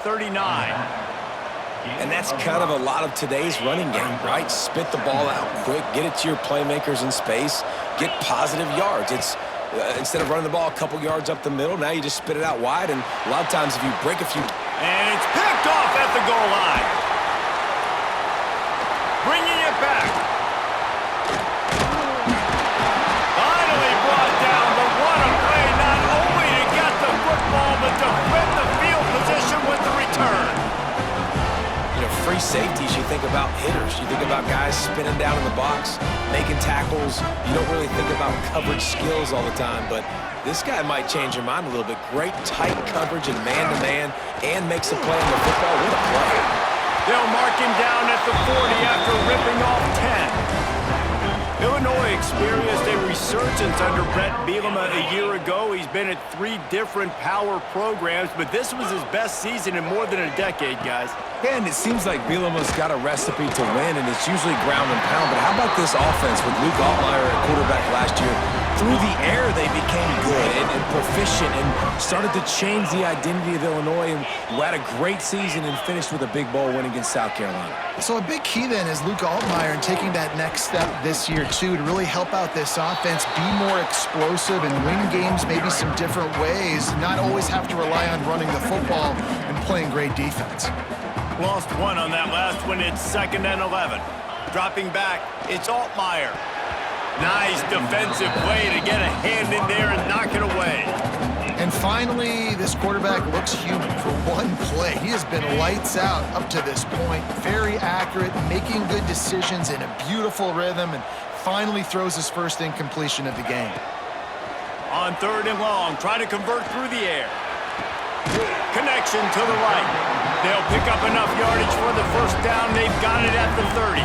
39. And that's kind of a lot of today's running game, right? Spit the ball out quick, get it to your playmakers in space, get positive yards. It's instead of running the ball a couple yards up the middle, now you just spit it out wide, and a lot of times if you break a few... And it's picked off at the goal line. Bringing it back. Finally brought down, but what a play, not only to get the football, but to win the field position with the return. You know, free safeties, you think about hitters. You think about guys spinning down in the box, making tackles. You don't really think about coverage skills all the time, but this guy might change your mind a little bit. Great tight coverage and man-to-man, and makes a play on the football. What a play. They'll mark him down at the 40 after ripping off 10. Illinois experienced a resurgence under Brett Bielema a year ago. He's been at 3 different power programs, but this was his best season in more than a decade, guys. Yeah, and it seems like Bielema's got a recipe to win, and it's usually ground and pound. But how about this offense with Luke Altmaier at quarterback last year? Through the air, they became good and proficient and started to change the identity of Illinois, and had a great season and finished with a big bowl win against South Carolina. So a big key then is Luke Altmaier and taking that next step this year, too, to really help out this offense, be more explosive and win games maybe some different ways, not always have to rely on running the football and playing great defense. Lost 1 on that last one. It's 2nd and 11. Dropping back, it's Altmaier. Nice defensive play to get a hand in there and knock it away. And finally, this quarterback looks human for one play. He has been lights out up to this point. Very accurate, making good decisions in a beautiful rhythm, and finally throws his first incompletion of the game. On 3rd and long, try to convert through the air. Connection to the right. They'll pick up enough yardage for the first down. They've got it at the 30.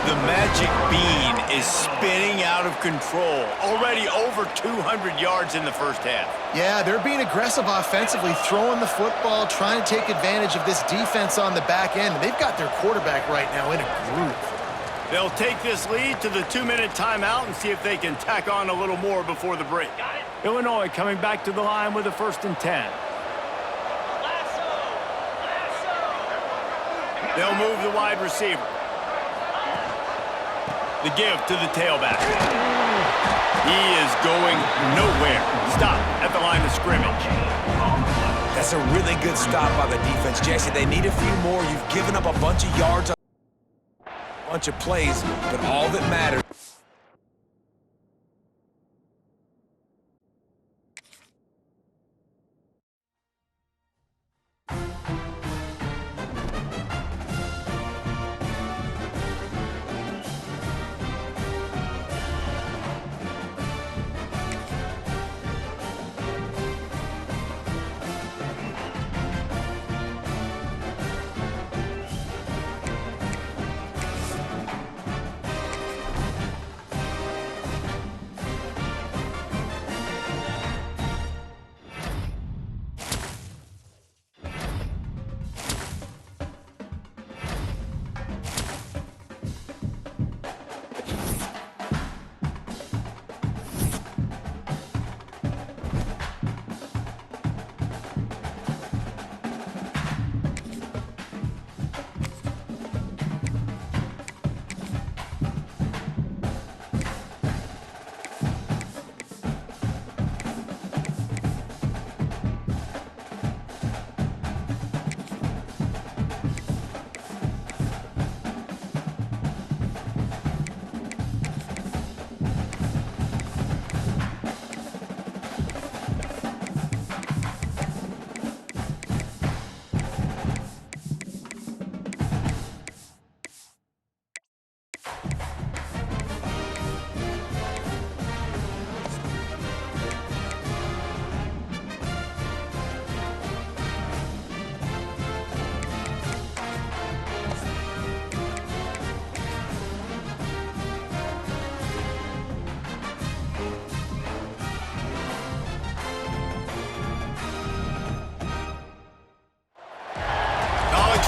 The magic bean is spinning out of control. Already over 200 yards in the first half. Yeah, they're being aggressive offensively, throwing the football, trying to take advantage of this defense on the back end. They've got their quarterback right now in a groove. They'll take this lead to the 2-minute timeout and see if they can tack on a little more before the break. Illinois coming back to the line with a 1st and 10. They'll move the wide receiver. The give to the tailback. He is going nowhere. Stop at the line of scrimmage. That's a really good stop by the defense, Jesse. They need a few more. You've given up a bunch of yards, a bunch of plays, but all that matters.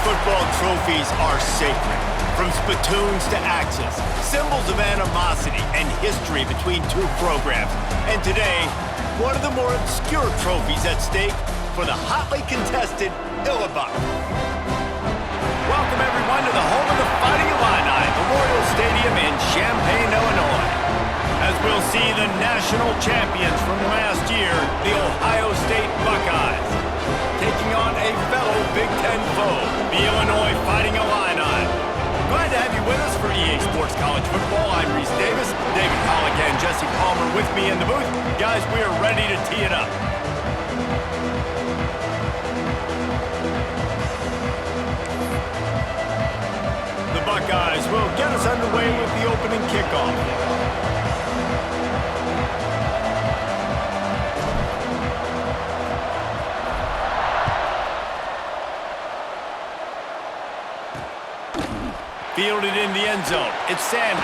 Football trophies are sacred, from spittoons to axes, symbols of animosity and history between 2 programs. And today, one of the more obscure trophies at stake, for the hotly contested Illini. Welcome, everyone, to the home of the Fighting Illini, Memorial Stadium in Champaign, Illinois. As we'll see the national champions from last year, the Ohio State Buckeyes, taking on a fellow Big Ten foe, the Illinois Fighting Illini. Glad to have you with us for EA Sports College Football. I'm Reese Davis, David Pollock and Jesse Palmer with me in the booth. Guys, we are ready to tee it up. The Buckeyes will get us underway with the opening kickoff. Fielded in the end zone. It's Sanders.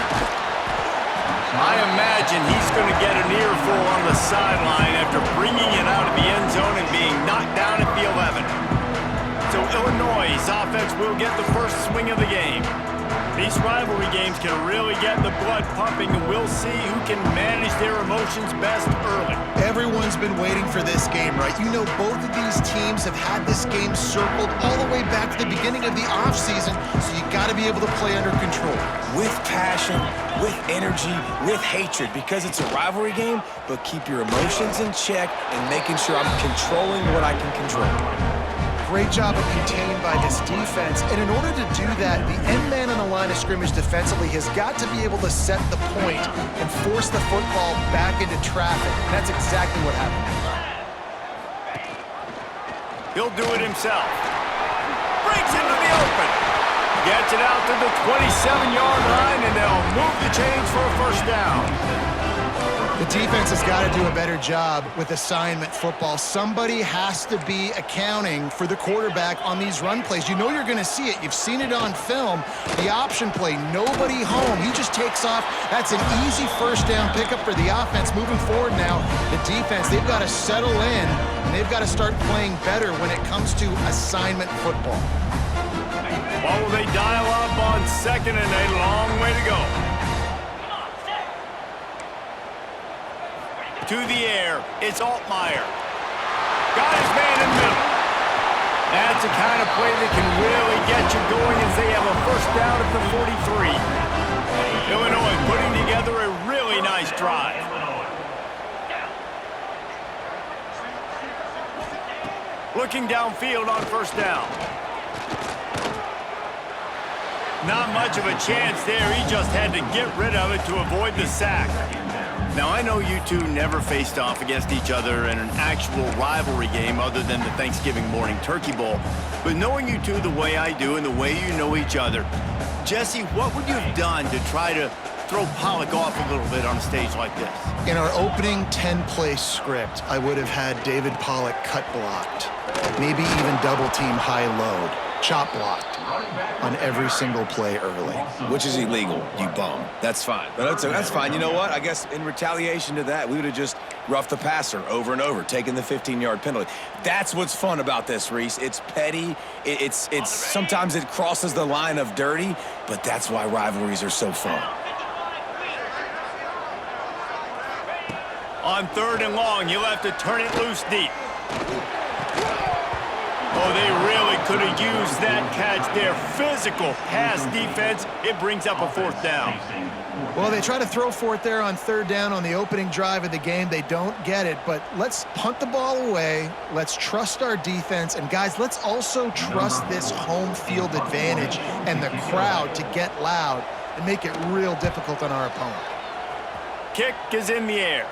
I imagine he's going to get an earful on the sideline after bringing it out of the end zone and being knocked down at the 11. So Illinois' offense will get the first swing of the game. These rivalry games can really get the blood pumping, and we'll see who can manage their emotions best early. Everyone's been waiting for this game, right? You know, both of these teams have had this game circled all the way back to the beginning of the offseason, so you got to be able to play under control. With passion, with energy, with hatred, because it's a rivalry game, but keep your emotions in check and making sure I'm controlling what I can control. Great job of contained by this defense, and in order to do that, the end man on the line of scrimmage defensively has got to be able to set the point and force the football back into traffic. And that's exactly what happened. He'll do it himself. Breaks into the open. Gets it out to the 27-yard line, and they'll move the chains for a first down. The defense has got to do a better job with assignment football. Somebody has to be accounting for the quarterback on these run plays. You know you're going to see it. You've seen it on film. The option play, nobody home. He just takes off. That's an easy first down pickup for the offense. Moving forward now, the defense, they've got to settle in, and they've got to start playing better when it comes to assignment football. What will they dial up on second and a long way to go? To the air, it's Altmaier. Got his man in the middle. That's the kind of play that can really get you going as they have a first down at the 43. Illinois putting together a really nice drive. Looking downfield on first down. Not much of a chance there. He just had to get rid of it to avoid the sack. Now, I know you two never faced off against each other in an actual rivalry game other than the Thanksgiving morning Turkey Bowl. But knowing you two the way I do and the way you know each other, Jesse, what would you have done to try to throw Pollock off a little bit on a stage like this? In our opening 10-play script, I would have had David Pollock cut blocked, maybe even double-team high-load, chop blocked on every single play early. Which is illegal, you bum. That's fine. But that's fine. You know what? I guess in retaliation to that, we would have just roughed the passer over and over, taking the 15-yard penalty. That's what's fun about this, Reese. It's petty. It's sometimes it crosses the line of dirty, but that's why rivalries are so fun. On third and long, you'll have to turn it loose deep. Oh, they really could have used that catch there. Physical pass defense. It brings up a fourth down. Well, they try to throw for it there on third down on the opening drive of the game. They don't get it, but let's punt the ball away. Let's trust our defense. And, guys, let's also trust this home field advantage and the crowd to get loud and make it real difficult on our opponent. Kick is in the air.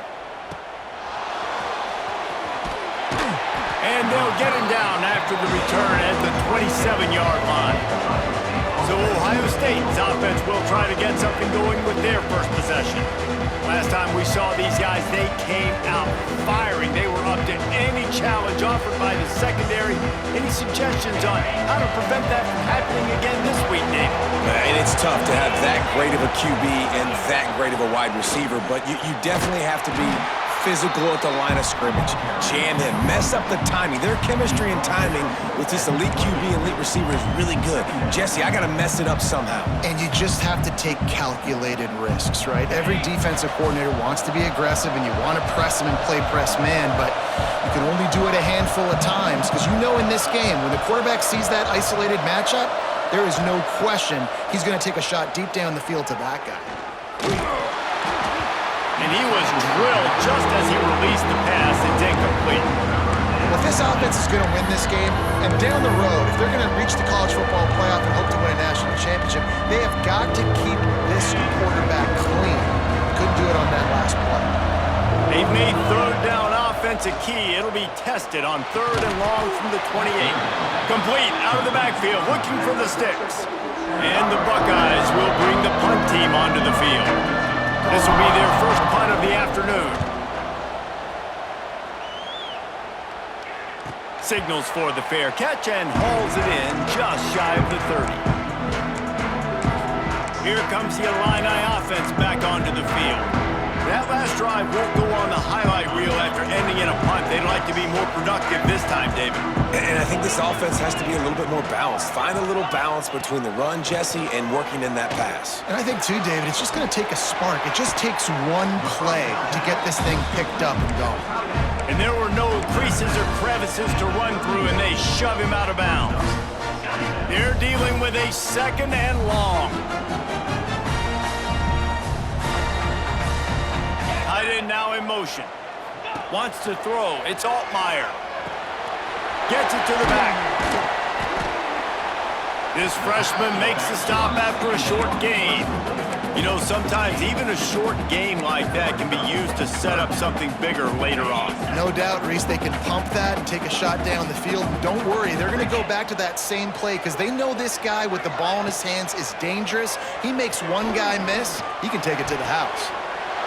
And they'll get him down after the return at the 27-yard line. So Ohio State's offense will try to get something going with their first possession. Last time we saw these guys, they came out firing. They were up to any challenge offered by the secondary. Any suggestions on how to prevent that from happening again this week, Dave? And it's tough to have that great of a QB and that great of a wide receiver, but you definitely have to be physical at the line of scrimmage. Jam him, mess up the timing. Their chemistry and timing with this elite QB, elite receiver is really good. Jesse, I got to mess it up somehow. And you just have to take calculated risks, right? Every defensive coordinator wants to be aggressive, and you want to press them and play press man, but you can only do it a handful of times because you know in this game, when the quarterback sees that isolated matchup, there is no question he's going to take a shot deep down the field to that guy. And he was drilled just as he released the pass. It's incomplete. Well, if this offense is going to win this game, and down the road, if they're going to reach the college football playoff and hope to win a national championship, they have got to keep this quarterback clean. Couldn't do it on that last play. They've made third down offense a key. It'll be tested on third and long from the 28. Complete out of the backfield, looking for the sticks. And the Buckeyes will bring the punt team onto the field. This will be their first punt of the afternoon. Signals for the fair catch and hauls it in just shy of the 30. Here comes the Illini offense back onto the field. That last drive won't go on the highlight reel after ending in a punt. They'd like to be more productive this time, David. And I think this offense has to be a little bit more balanced. Find a little balance between the run, Jesse, and working in that pass. And I think, too, David, it's just going to take a spark. It just takes one play to get this thing picked up and going. And there were no creases or crevices to run through, and they shove him out of bounds. They're dealing with a second and long. Tight end now in motion. Wants to throw. It's Altmaier. Gets it to the back. This freshman makes the stop after a short gain. You know, sometimes even a short game like that can be used to set up something bigger later on. No doubt, Reese, they can pump that and take a shot down the field. And don't worry, they're going to go back to that same play because they know this guy with the ball in his hands is dangerous. He makes one guy miss, he can take it to the house.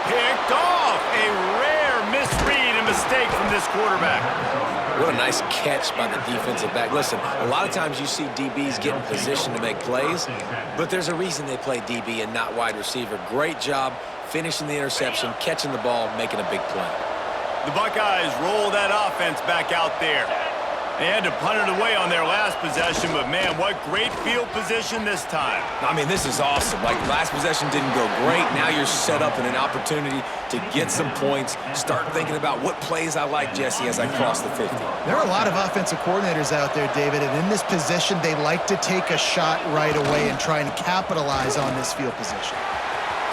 Picked off. A rare misread and mistake from this quarterback. What a nice catch by the defensive back. Listen, a lot of times you see DBs get in position to make plays, but there's a reason they play DB and not wide receiver. Great job finishing the interception, catching the ball, making a big play. The Buckeyes roll that offense back out there. They had to punt it away on their last possession, but man, what great field position this time. I mean, this is awesome. Like, last possession didn't go great. Now you're set up in an opportunity to get some points. Start thinking about what plays I like, Jesse, as I cross the 50. There are a lot of offensive coordinators out there, David, and in this position, they like to take a shot right away and try and capitalize on this field position.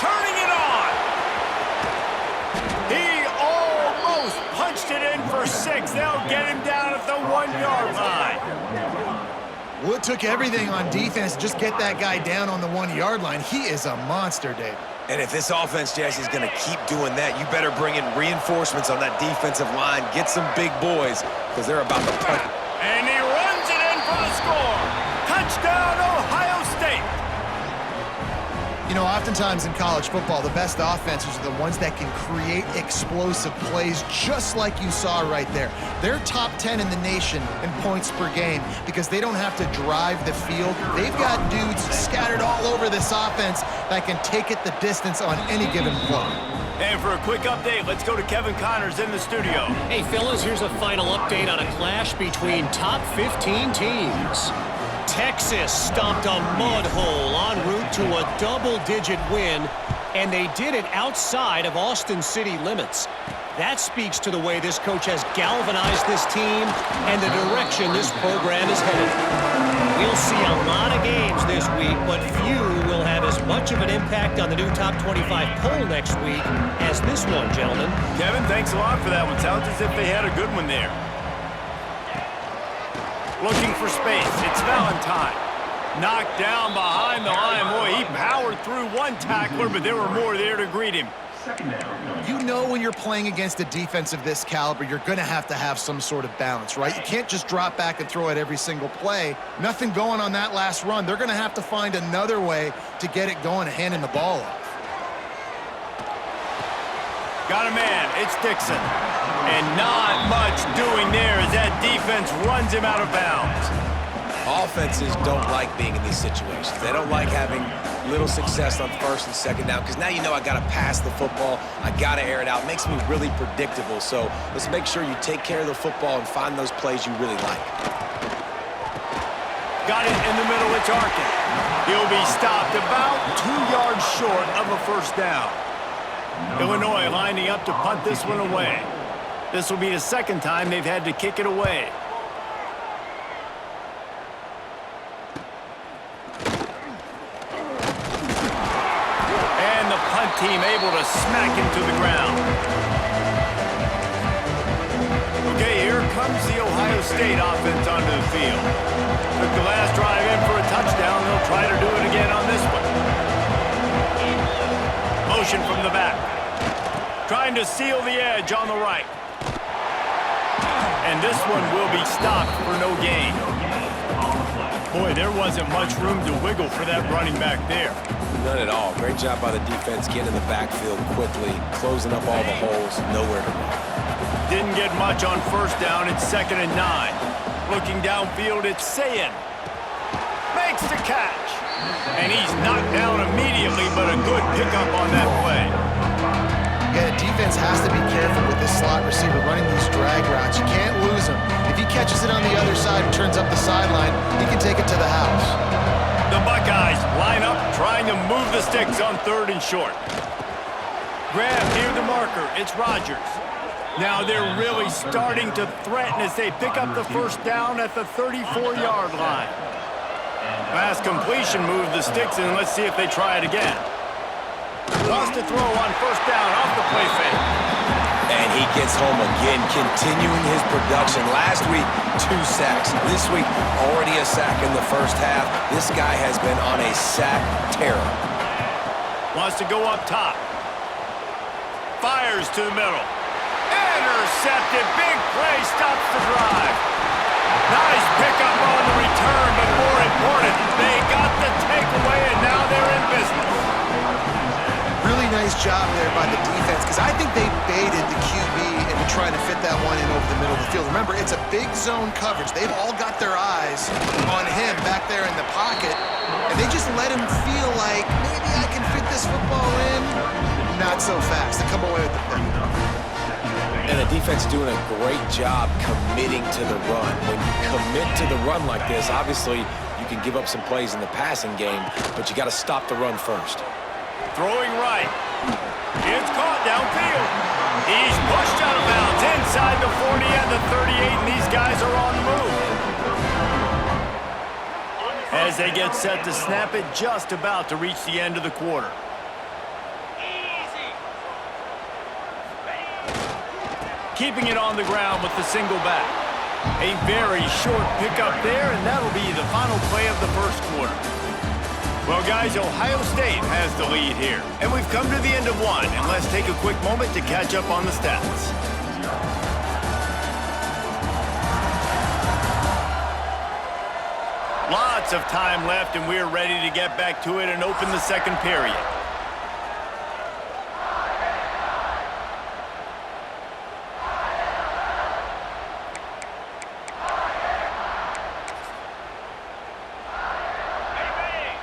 Turning it on. He almost punched it in for 6. They'll get him down at the 1-yard line. Well, it took everything on defense to just get that guy down on the 1-yard line. He is a monster, David. And if this offense, Jesse, is going to keep doing that, you better bring in reinforcements on that defensive line. Get some big boys because they're about to punt. And he runs it in for the score. Touchdown, Ohio State. You know, oftentimes in college football, the best offenses are the ones that can create explosive plays just like you saw right there. They're top 10 in the nation in points per game because they don't have to drive the field. They've got dudes scattered all over this offense that can take it the distance on any given play. And for a quick update, let's go to Kevin Connors in the studio. Hey, fellas, here's a final update on a clash between top 15 teams. Texas stomped a mud hole en route to a double-digit win, and they did it outside of Austin city limits. That speaks to the way this coach has galvanized this team and the direction this program is headed. We'll see a lot of games this week, but few will have as much of an impact on the new top 25 poll next week as this one, gentlemen. Kevin, thanks a lot for that one. Sounds as if they had a good one there. Looking for space. It's Valentine. Knocked down behind the line. Boy, he powered through one tackler, but there were more there to greet him. You know when you're playing against a defense of this caliber, you're going to have some sort of balance, right? You can't just drop back and throw it every single play. Nothing going on that last run. They're going to have to find another way to get it going and handing the ball off. Got a man. It's Dixon. And not much doing there as that defense runs him out of bounds. Offenses don't like being in these situations. They don't like having little success on first and second down because now you know I got to pass the football. I got to air it out. It makes me really predictable. So let's make sure you take care of the football and find those plays you really like. Got it in the middle. It's Arkin. He'll be stopped about 2 yards short of a first down. Illinois lining up to punt this one away. This will be the second time they've had to kick it away. And the punt team able to smack him to the ground. Okay, here comes the Ohio State offense onto the field. Took the last drive in for a touchdown. They'll try to do it again on this one. Motion from the back. Trying to seal the edge on the right. And this one will be stopped for no gain. Boy, there wasn't much room to wiggle for that running back there. None at all. Great job by the defense getting in the backfield quickly, closing up all the holes, nowhere to run. Didn't get much on first down. It's 2nd and 9. Looking downfield, it's Sayin. Makes the catch. And he's knocked down immediately, but a good pickup on that play. Yeah, the defense has to be careful with this slot receiver running these drag routes. You can't lose him. If he catches it on the other side and turns up the sideline, he can take it to the house. The Buckeyes line up, trying to move the sticks on 3rd and short. Grab near the marker. It's Rodgers. Now they're really starting to threaten as they pick up the first down at the 34-yard line. Pass completion moved the sticks in. Let's see if they try it again. Lost a throw on first down off the play fake. And he gets home again, continuing his production. Last week, 2 sacks. This week, already a sack in the first half. This guy has been on a sack terror. Wants to go up top. Fires to the middle. Intercepted. Big play stops the drive. Nice pickup on the return, but more important, they got the takeaway, and now they're in business. Really nice job there by the defense because I think they baited the QB into trying to fit that one in over the middle of the field. Remember, it's a big zone coverage. They've all got their eyes on him back there in the pocket, and they just let him feel like, maybe I can fit this football in. Not so fast. They come away with the pick. And the defense doing a great job committing to the run. When you commit to the run like this, obviously you can give up some plays in the passing game, but you got to stop the run first. Throwing right. It's caught downfield. He's pushed out of bounds inside the 40 and the 38, and these guys are on the move. As they get set to snap it, just about to reach the end of the quarter. Keeping it on the ground with the single back. A very short pickup there, and that'll be the final play of the first quarter. Well, guys, Ohio State has the lead here. And we've come to the end of one, and let's take a quick moment to catch up on the stats. Lots of time left, and we're ready to get back to it and open the second period.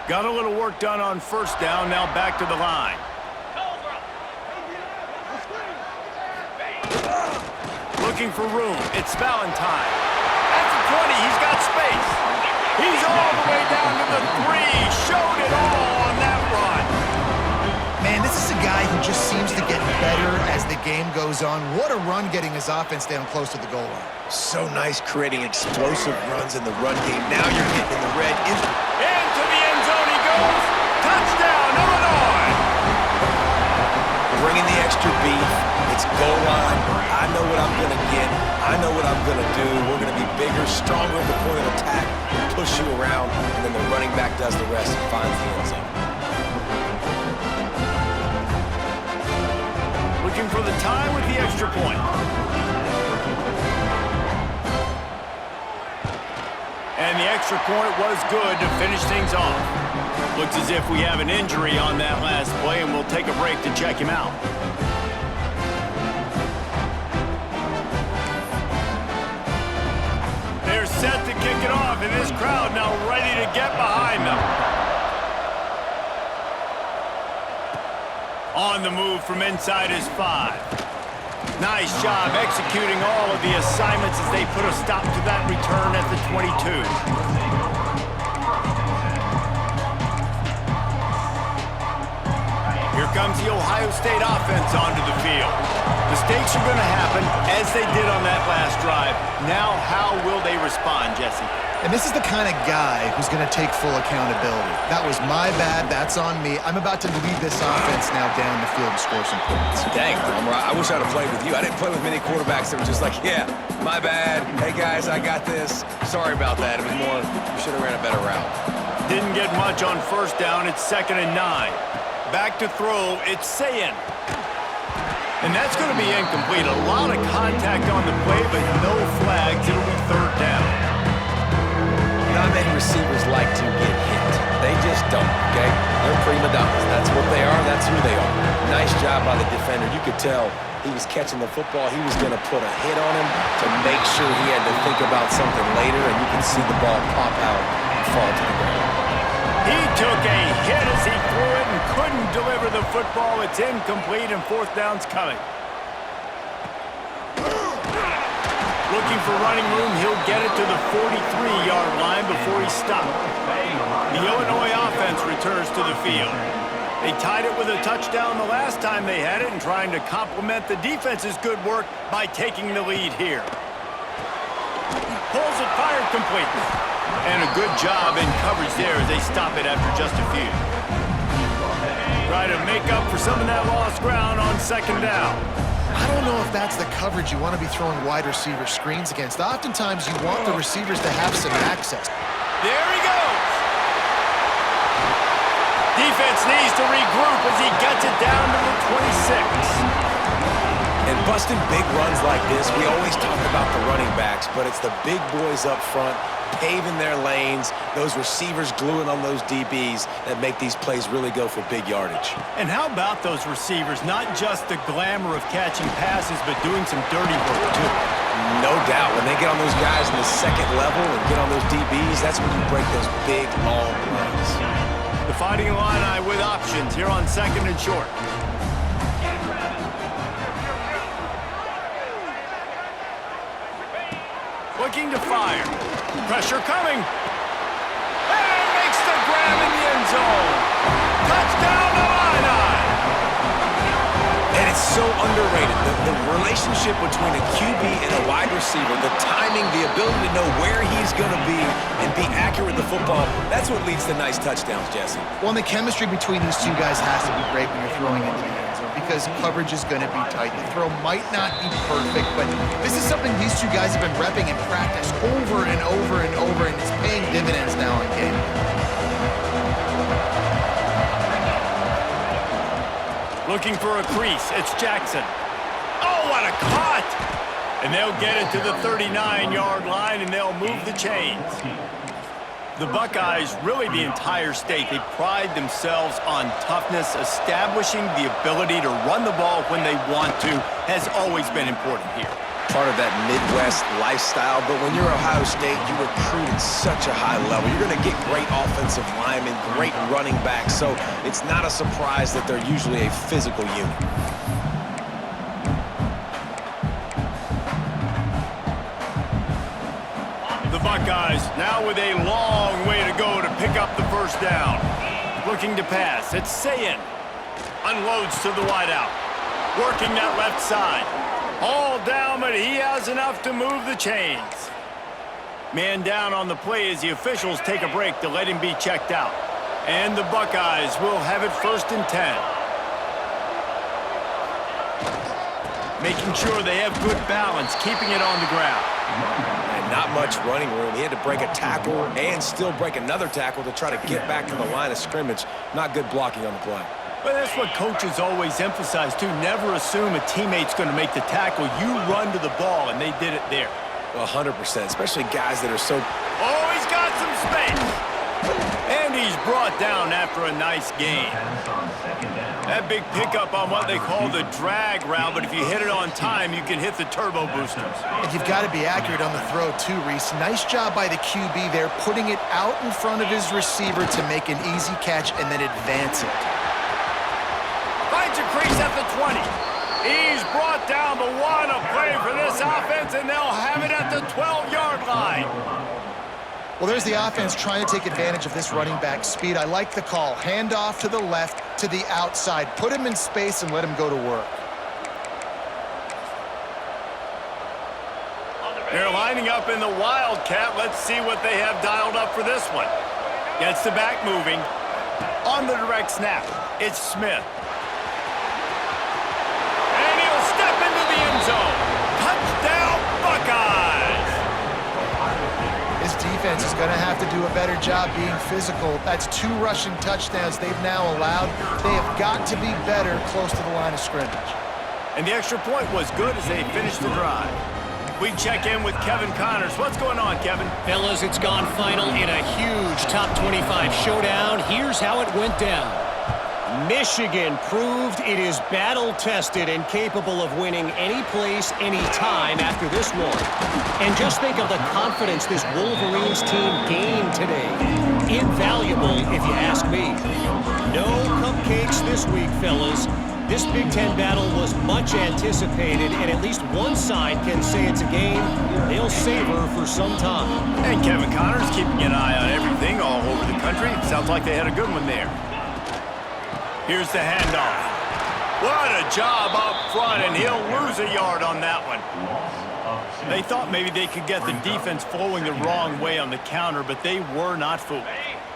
Got a little work done on first down, now back to the line. Looking for room, it's Valentine. At the 20, he's got space. He's all the way down to the 3, showed it all on that run. Man, this is a guy who just seems to get better as the game goes on. What a run getting his offense down close to the goal line. So nice creating explosive runs in the run game. Now you're getting in the red. Into the end zone he goes. Touchdown, Illinois. Bringing the extra beef. It's goal line. I know what I'm going to get. I know what I'm going to do. We're going to be bigger, stronger at the point of attack, and push you around, and then the running back does the rest and finds the end zone. Looking for the tie with the extra point. And the extra point was good to finish things off. Looks as if we have an injury on that last play, and we'll take a break to check him out. They're set to kick it off, and this crowd now ready to get behind them. On the move from inside his 5. Nice job executing all of the assignments as they put a stop to that return at the 22. Here comes the Ohio State offense onto the field. Mistakes are going to happen, as they did on that last drive. Now, how will they respond, Jesse? And this is the kind of guy who's going to take full accountability. That was my bad. That's on me. I'm about to lead this offense now down the field and score some points. Dang, Palmer, I wish I'd have played with you. I didn't play with many quarterbacks that were just like, yeah, my bad. Hey, guys, I got this. Sorry about that. It was more, you should have ran a better route. Didn't get much on first down. It's 2nd and 9. Back to throw. It's Sayin. And that's going to be incomplete. A lot of contact on the play, but no flags. It'll be 3rd down. Not many receivers like to get hit. They just don't, okay? They're prima donnas. That's what they are. That's who they are. Nice job by the defender. You could tell he was catching the football. He was going to put a hit on him to make sure he had to think about something later, and you can see the ball pop out and fall to the ground. He took a hit as he threw it and couldn't deliver the football. It's incomplete, and 4th down's coming. Looking for running room, he'll get it to the 43-yard line before he stopped. The Illinois offense returns to the field. They tied it with a touchdown the last time they had it and trying to complement the defense's good work by taking the lead here. Pulls it, fired complete. And a good job in coverage there as they stop it after just a few. Try to make up for some of that lost ground on 2nd down. I don't know if that's the coverage you want to be throwing wide receiver screens against. Oftentimes, you want the receivers to have some access. There he goes. Defense needs to regroup as he gets it down to the 26. And busting big runs like this, we always talk about the running backs, but it's the big boys up front, paving their lanes, those receivers gluing on those DBs that make these plays really go for big yardage. And how about those receivers? Not just the glamour of catching passes, but doing some dirty work, too. No doubt. When they get on those guys in the 2nd level and get on those DBs, that's when you break those big, long runs. The Fighting Illini with options here on 2nd and short. Looking to fire. Pressure coming. And makes the grab in the end zone. Touchdown, Illini! And it's so underrated. The relationship between a QB and a wide receiver, the timing, the ability to know where he's going to be and be accurate with the football, that's what leads to nice touchdowns, Jesse. Well, and the chemistry between these two guys has to be great when you're throwing into the end zone because coverage is going to be tight. The throw might not be perfect, but this is something these two guys have been repping in practice over and over and over, and it's paying dividends now in game. Looking for a crease. It's Jackson. Oh, what a cut! And they'll get it to the 39-yard line, and they'll move the chains. The Buckeyes, really the entire state, they pride themselves on toughness. Establishing the ability to run the ball when they want to has always been important here. Part of that Midwest lifestyle, but when you're Ohio State, you recruit at such a high level. You're going to get great offensive linemen, great running backs, so it's not a surprise that they're usually a physical unit. The Buckeyes now with a long way to go to pick up the 1st down. Looking to pass, it's Sayin. Unloads to the wideout. Working that left side. All down, but he has enough to move the chains. Man down on the play as the officials take a break to let him be checked out. And the Buckeyes will have it 1st and 10. Making sure they have good balance, keeping it on the ground. And not much running room. He had to break a tackle and still break another tackle to try to get back to the line of scrimmage. Not good blocking on the play. Well, that's what coaches always emphasize, too. Never assume a teammate's going to make the tackle. You run to the ball, and they did it there. Well, 100%, especially guys that are so... Oh, he's got some space. And he's brought down after a nice gain. That big pickup on what they call the drag route, but if you hit it on time, you can hit the turbo boosters. And you've got to be accurate on the throw, too, Reese. Nice job by the QB there, putting it out in front of his receiver to make an easy catch and then advance it. Finds a crease at the 20. He's brought down the one. A play for this offense, and they'll have it at the 12-yard line. Well, there's the offense trying to take advantage of this running back speed. I like the call. Hand off to the left, to the outside. Put him in space and let him go to work. They're lining up in the Wildcat. Let's see what they have dialed up for this one. Gets the back moving. On the direct snap, it's Smith. And he'll step into the end zone. Touchdown, Buckeyes! This defense is going to have to do a better job being physical. That's 2 rushing touchdowns they've now allowed. They have got to be better close to the line of scrimmage. And the extra point was good as they finished the drive. We check in with Kevin Connors. What's going on, Kevin? Fellas, it's gone final in a huge top 25 showdown. Here's how it went down. Michigan proved it is battle-tested and capable of winning any place, any time after this one. And just think of the confidence this Wolverines team gained today. Invaluable, if you ask me. No cupcakes this week, fellas. This Big Ten battle was much anticipated, and at least one side can say it's a game they'll savor for some time. And Kevin Connors keeping an eye on everything all over the country. Sounds like they had a good one there. Here's the handoff. What a job up front, and he'll lose a yard on that one. They thought maybe they could get the defense flowing the wrong way on the counter, but they were not fooled.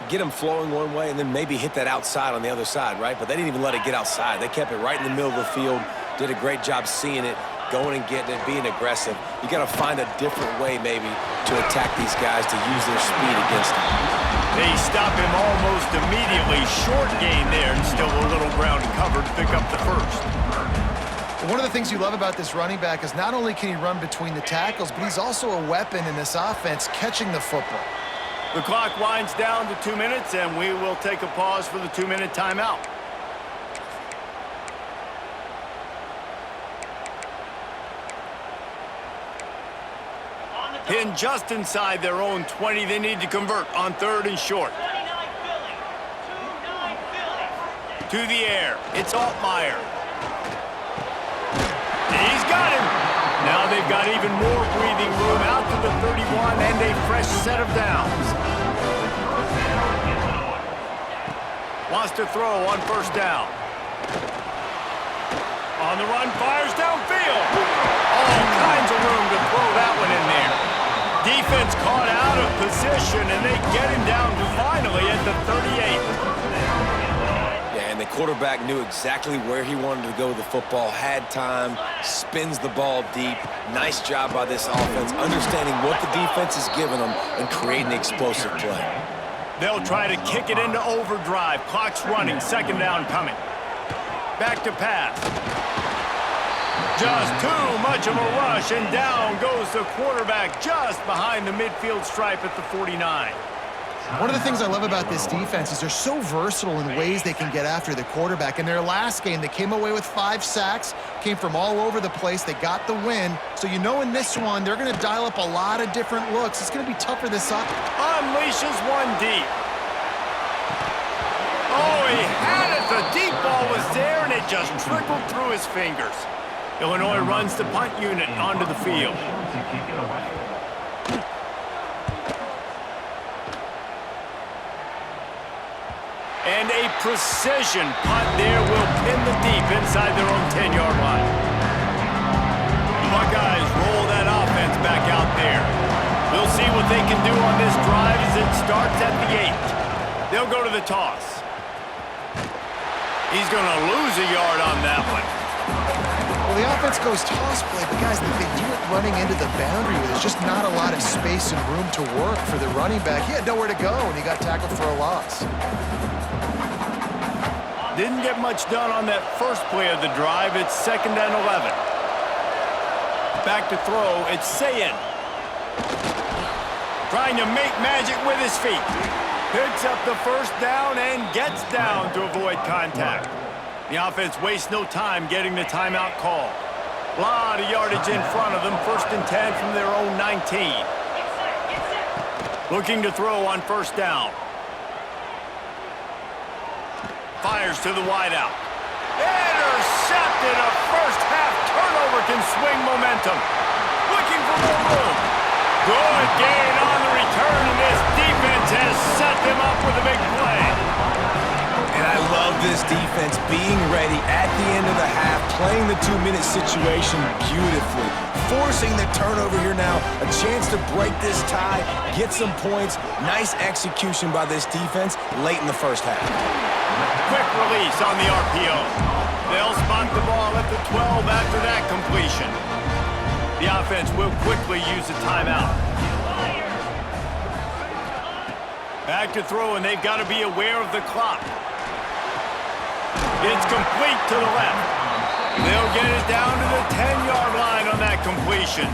Get them flowing one way and then maybe hit that outside on the other side, right? But they didn't even let it get outside. They kept it right in the middle of the field, did a great job seeing it, going and getting it, being aggressive. You got to find a different way maybe to attack these guys to use their speed against them. They stop him almost immediately. Short gain there, and still a little ground covered. Pick up the first. One of the things you love about this running back is not only can he run between the tackles, but he's also a weapon in this offense, catching the football. The clock winds down to 2 minutes, and we will take a pause for the 2-minute timeout. Pinned just inside their own 20. They need to convert on 3rd and short. To the air. It's Altmaier. He's got him. Now they've got even more breathing room out to the 31 and a fresh set of downs. Wants to throw on 1st down. On the run, fires downfield. All kinds of room to throw that one in there. Defense caught out of position, and they get him down finally at the 38. Yeah, and the quarterback knew exactly where he wanted to go with the football, had time, spins the ball deep. Nice job by this offense, understanding what the defense is giving them and creating explosive play. They'll try to kick it into overdrive. Clock's running, 2nd down coming. Back to pass. Just too much of a rush, and down goes the quarterback just behind the midfield stripe at the 49. One of the things I love about this defense is they're so versatile in ways they can get after the quarterback. In their last game, they came away with 5 sacks, came from all over the place. They got the win. So you know in this one, they're going to dial up a lot of different looks. It's going to be tougher this up. Unleashes one deep. Oh, he had it. The deep ball was there, and it just trickled through his fingers. Illinois runs the punt unit onto the field. And a precision punt there will pin the deep inside their own 10-yard line. The Buckeyes roll that offense back out there. We'll see what they can do on this drive as it starts at the 8. They'll go to the toss. He's going to lose a yard on that one. Well, the offense goes toss play, but guys, they do it running into the boundary where there's just not a lot of space and room to work for the running back. He had nowhere to go, and he got tackled for a loss. Didn't get much done on that first play of the drive. It's 2nd and 11. Back to throw. It's Sayin. Trying to make magic with his feet. Picks up the 1st down and gets down to avoid contact. The offense wastes no time getting the timeout call. A lot of yardage in front of them. 1st and 10 from their own 19. Looking to throw on 1st down. Fires to the wideout. intercepted. A first-half turnover can swing momentum. Looking for more room. Good gain on the return, and this defense has set them up with a big play. And I love this defense being ready at the end of the half, playing the 2-minute situation beautifully, forcing the turnover here now, a chance to break this tie, get some points. Nice execution by this defense late in the first half. Quick release on the RPO. They'll spot the ball at the 12 after that completion. The offense will quickly use a timeout. Back to throw, and they've got to be aware of the clock. It's complete to the left. They'll get it down to the 10-yard line on that completion.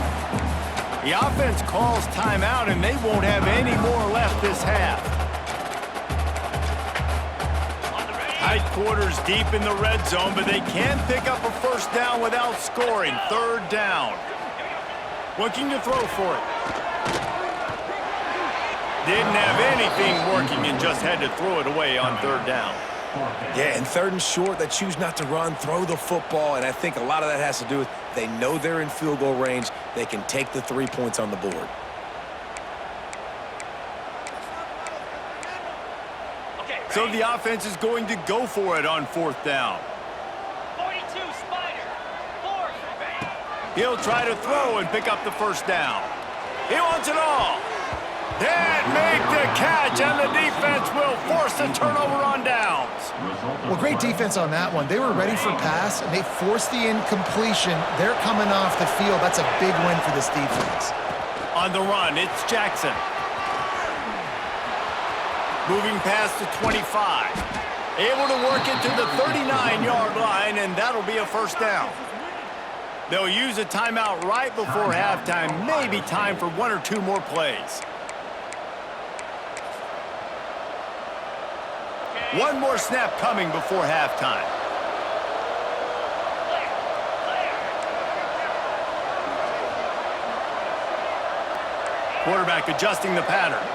The offense calls timeout, and they won't have any more left this half. Tight quarters deep in the red zone, but they can pick up a first down without scoring. Third down. Looking to throw for it. Didn't have anything working and just had to throw it away on third down. Yeah, and third and short, they choose not to run, throw the football, and I think a lot of that has to do with they know they're in field goal range. They can take the 3 points on the board. So the offense is going to go for it on fourth down. 42, Spider. 40. He'll try to throw and pick up the first down. He wants it all. Can't make the catch, and the defense will force the turnover on downs. Well, great defense on that one. They were ready for pass, and they forced the incompletion. They're coming off the field. That's a big win for this defense. On the run, it's Jackson. Moving past the 25. Able to work it to the 39-yard line, and that'll be a first down. They'll use a timeout right before halftime. Maybe time for 1 or 2 more plays. One more snap coming before halftime. Quarterback adjusting the pattern.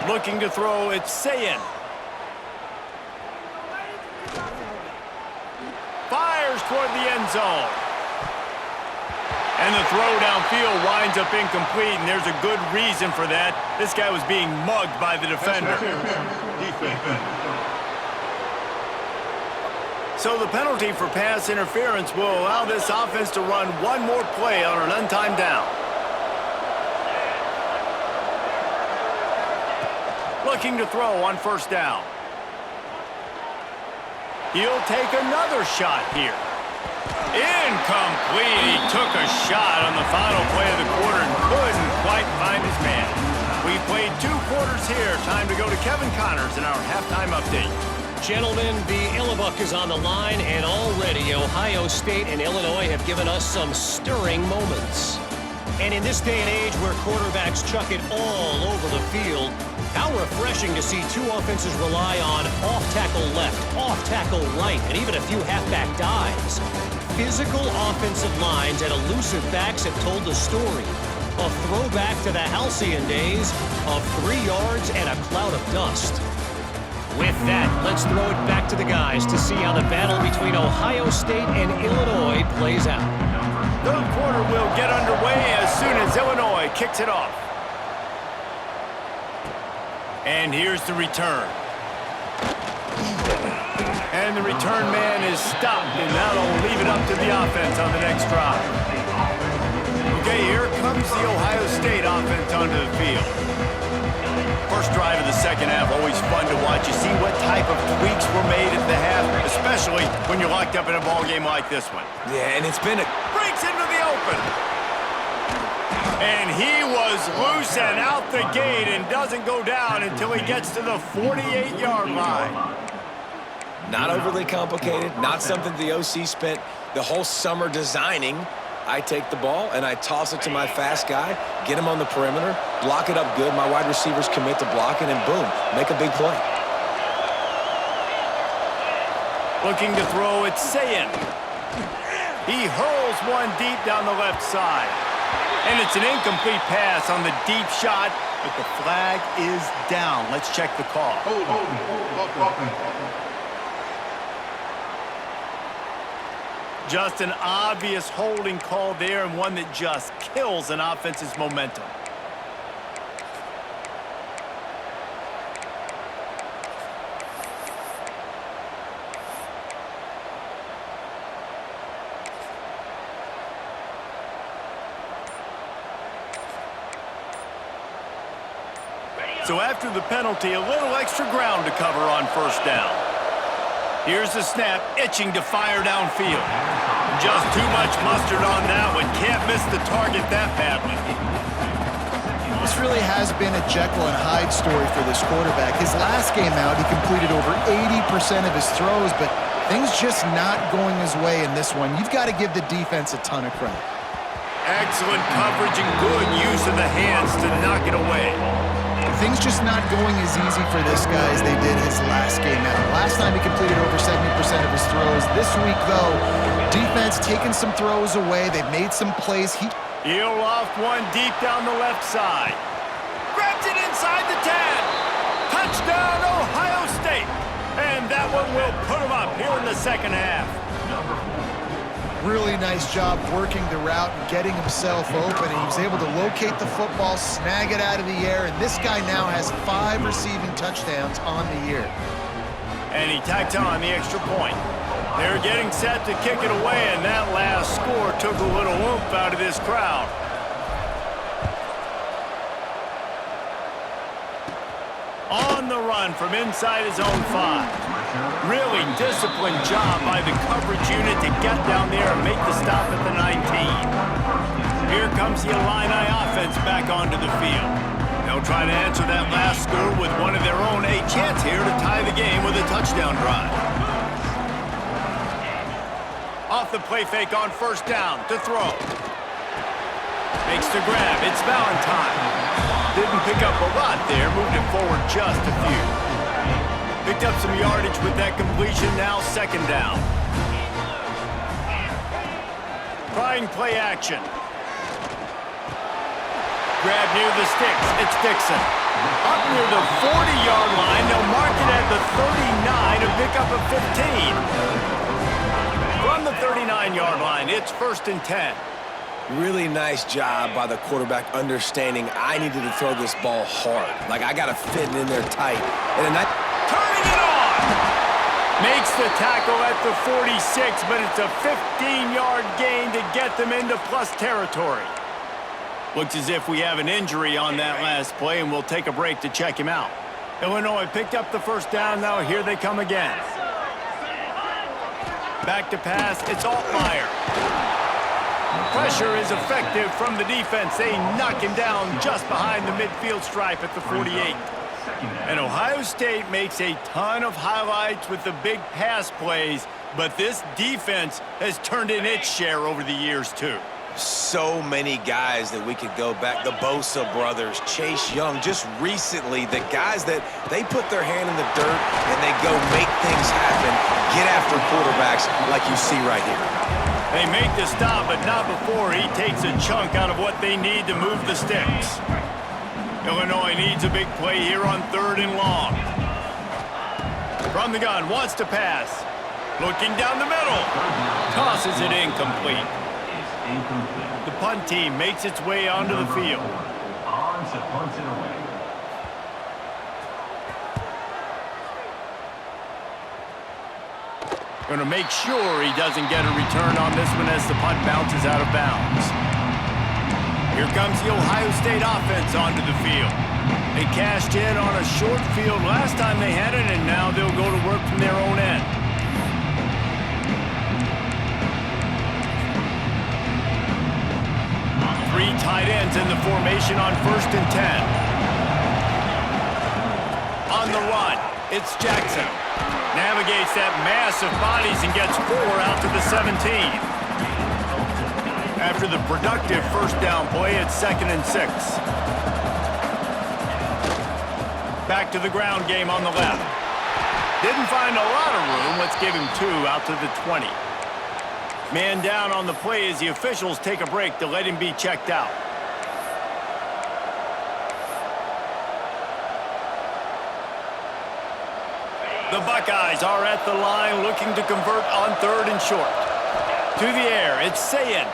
Looking to throw, it's Sayin. Fires toward the end zone. And the throw downfield winds up incomplete, and there's a good reason for that. This guy was being mugged by the defender. So the penalty for pass interference will allow this offense to run one more play on an untimed down. Looking to throw on first down. He'll take another shot here. Incomplete. He took a shot on the final play of the quarter and couldn't quite find his man. We've played 2 quarters here. Time to go to Kevin Connors in our halftime update. Gentlemen, the Illibuck is on the line, and already Ohio State and Illinois have given us some stirring moments. And in this day and age where quarterbacks chuck it all over the field, how refreshing to see 2 offenses rely on off-tackle left, off-tackle right, and even a few halfback dives. Physical offensive lines and elusive backs have told the story. A throwback to the halcyon days of 3 yards and a cloud of dust. With that, let's throw it back to the guys to see how the battle between Ohio State and Illinois plays out. Third quarter will get underway as soon as Illinois kicks it off. And here's the return. And the return man is stopped, and that'll leave it up to the offense on the next drive. Okay, here comes the Ohio State offense onto the field. First drive of the second half, always fun to watch. You see what type of tweaks were made at the half, especially when you're locked up in a ball game like this one. Yeah, and it's been a... Breaks into the open. And he was loose and out the gate and doesn't go down until he gets to the 48-yard line. Not overly complicated, not something the OC spent the whole summer designing. I take the ball and I toss it to my fast guy, get him on the perimeter, block it up good. My wide receivers commit to blocking, and boom, make a big play. Looking to throw, it's Sayin. He hurls one deep down the left side. And it's an incomplete pass on the deep shot, but the flag is down. Let's check the call. Just an obvious holding call there, and one that just kills an offense's momentum. So after the penalty, a little extra ground to cover on first down. Here's the snap, itching to fire downfield. Just too much mustard on that one. Can't miss the target that badly. This really has been a Jekyll and Hyde story for this quarterback. His last game out, he completed over 80% of his throws, but things just not going his way in this one. You've got to give the defense a ton of credit. Excellent coverage and good use of the hands to knock it away. Things just not going as easy for this guy as they did his last game out. Last time he completed over 70% of his throws. This week, though, defense taking some throws away. They've made some plays. He'll off one deep down the left side. Grabs it inside the 10. Touchdown, Ohio State. And that one will put him up here in the second half. Really nice job working the route and getting himself open. And he was able to locate the football, snag it out of the air, and this guy now has 5 receiving touchdowns on the year. And he tacked on the extra point. They're getting set to kick it away, and that last score took a little oomph out of this crowd. On the run from inside his own 5. Really disciplined job by the coverage unit to get down there and make the stop at the 19. Here comes the Illini offense back onto the field. They'll try to answer that last score with one of their own. A chance here to tie the game with a touchdown drive. Off the play fake on first down to throw. Makes the grab. It's Valentine. Didn't pick up a lot there. Moved it forward just a few. Picked up some yardage with that completion. Now second down. Trying play action. Grab near the sticks. It's Dixon. Up near the 40-yard line. They'll mark it at the 39 and pick up a 15. From the 39-yard line, it's 1st and 10. Really nice job by the quarterback understanding I needed to throw this ball hard. Like, I got to fit it in there tight. And turning it on! Makes the tackle at the 46, but it's a 15-yard gain to get them into plus territory. Looks as if we have an injury on that last play, and we'll take a break to check him out. Illinois picked up the first down. Now here they come again. Back to pass. It's Altmaier. Pressure is effective from the defense. They knock him down just behind the midfield stripe at the 48. And Ohio State makes a ton of highlights with the big pass plays, but this defense has turned in its share over the years, too. so many guys that we could go back. The Bosa brothers, Chase Young, just recently, the guys that they put their hand in the dirt and they go make things happen, get after quarterbacks like you see right here. They make the stop, but not before he takes a chunk out of what they need to move the sticks. Illinois needs a big play here on 3rd and long. From the gun, wants to pass. Looking down the middle. Tosses it incomplete. The punt team makes its way onto the field. Going to make sure he doesn't get a return on this one as the punt bounces out of bounds. Here comes the Ohio State offense onto the field. They cashed in on a short field last time they had it, and now they'll go to work from their own end. Three tight ends in the formation on 1st and 10. On the run, it's Jackson. Navigates that mass of bodies and gets 4 out to the 17. After the productive first down play, it's 2nd and 6. Back to the ground game on the left. Didn't find a lot of room. Let's give him 2 out to the 20. Man down on the play as the officials take a break to let him be checked out. The Buckeyes are at the line looking to convert on 3rd and short. To the air, it's Sayin.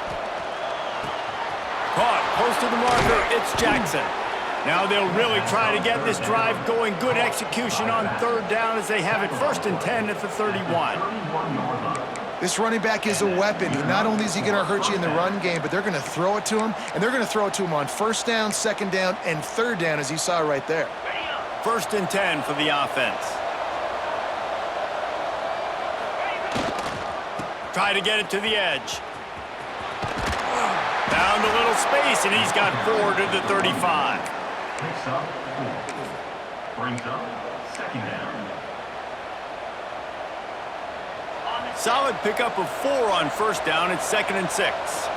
Caught close to the marker, it's Jackson. Now they'll really try to get this drive going. Good execution on third down as they have it 1st and 10 at the 31. This running back is a weapon. Not only is he going to hurt you in the run game, but they're going to throw it to him, and they're going to throw it to him on 1st down, 2nd down, and 3rd down, as you saw right there. 1st and 10 for the offense. Try to get it to the edge. Found a little space, and he's got 4 to the 35. Brings up 2nd down. Solid pickup of 4 on 1st down. It's 2nd and 6.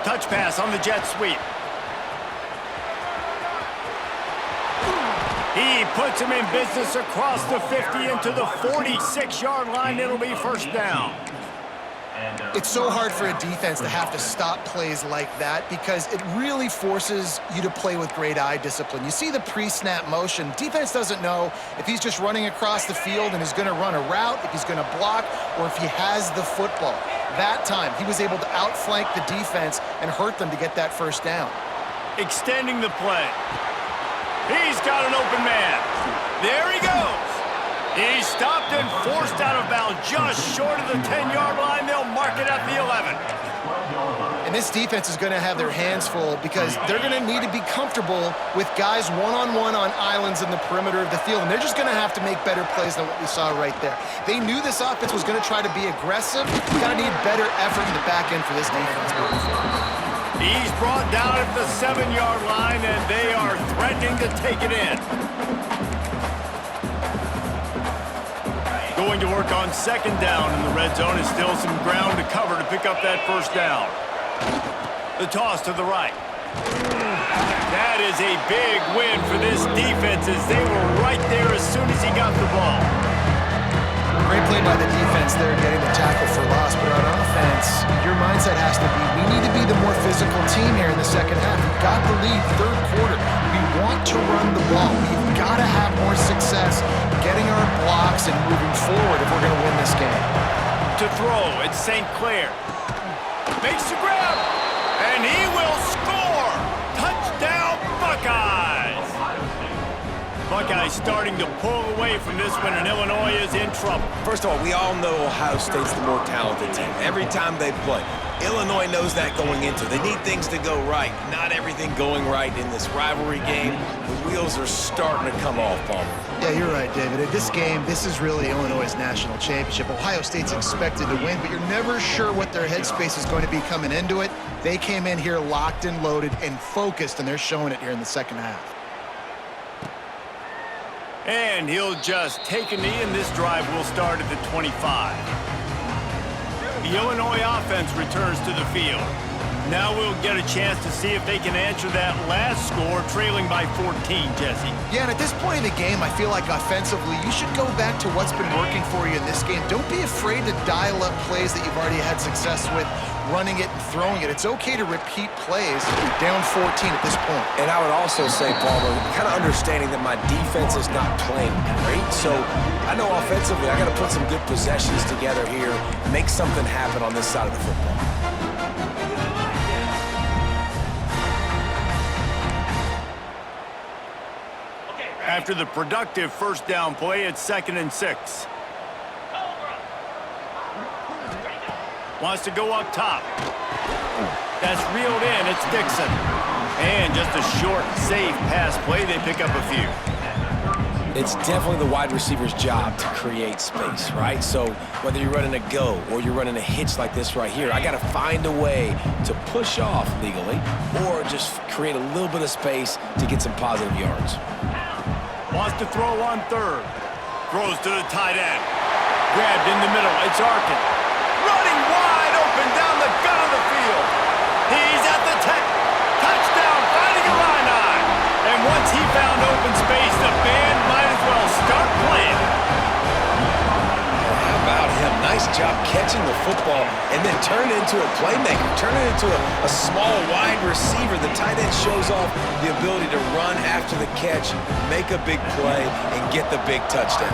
Touch pass on the jet sweep. He puts him in business across the 50 into the 46-yard line. It'll be 1st down. It's so hard for a defense to have to stop plays like that because it really forces you to play with great eye discipline. You see the pre-snap motion. Defense doesn't know if he's just running across the field and is going to run a route, if he's going to block, or if he has the football. That time, he was able to outflank the defense and hurt them to get that 1st down. Extending the play. He's got an open man. There he goes. He's stopped and forced out of bounds just short of the 10-yard line. They'll mark it at the 11. And this defense is going to have their hands full because they're going to need to be comfortable with guys one-on-one on islands in the perimeter of the field, and they're just going to have to make better plays than what we saw right there. They knew this offense was going to try to be aggressive. You've got to need better effort in the back end for this defense moving forward. He's brought down at the 7-yard line, and they are threatening to take it in. Going to work on 2nd down in the red zone. Is still some ground to cover to pick up that 1st down. The toss to the right. That is a big win for this defense as they were right there as soon as he got the ball. Great play by the defense there, getting the tackle for loss. But on offense, your mindset has to be, we need to be the more physical team here in the 2nd half. We've got the lead 3rd quarter. We want to run the ball. We've got to have more success getting our blocks and moving forward if we're going to win this game. To throw, it's St. Clair. Makes the grab, and he will score! Touchdown, Buckeyes! Buckeyes starting to pull away from this one, and Illinois is in trouble. First of all, we all know Ohio State's the more talented team. Every time they play, Illinois knows that going into. They need things to go right. Not everything going right in this rivalry game. The wheels are starting to come off, Palmer. Yeah, you're right, David. In this game, this is really Illinois' national championship. Ohio State's expected to win, but you're never sure what their headspace is going to be coming into it. They came in here locked and loaded and focused, and they're showing it here in the 2nd half. And he'll just take a knee, and this drive will start at the 25. The Illinois offense returns to the field. Now we'll get a chance to see if they can answer that last score, trailing by 14, Jesse. Yeah, and at this point in the game, I feel like offensively, you should go back to what's been working for you in this game. Don't be afraid to dial up plays that you've already had success with, running it and throwing it. It's okay to repeat plays down 14 at this point. And I would also say, Palmer, kind of understanding that my defense is not playing great, so I know offensively I got to put some good possessions together here, make something happen on this side of the football. After the productive 1st down play, it's 2nd and 6. Wants to go up top. That's reeled in. It's Dixon. And just a short, safe pass play. They pick up a few. It's definitely the wide receiver's job to create space, right? So whether you're running a go or you're running a hitch like this right here, I got to find a way to push off legally or just create a little bit of space to get some positive yards. Wants to throw on 3rd. Throws to the tight end. Grabbed in the middle. It's Arkin. Running wide open down the gut of the field. He's at the 10. Touchdown, finding Illini. And once he found open space, the band might as well start playing. How about him? Nice job catching the football and then turn it into a playmaker. Turn it into a small wide receiver. The tight end shows off the ability to run after the catch, make a big play, and get the big touchdown.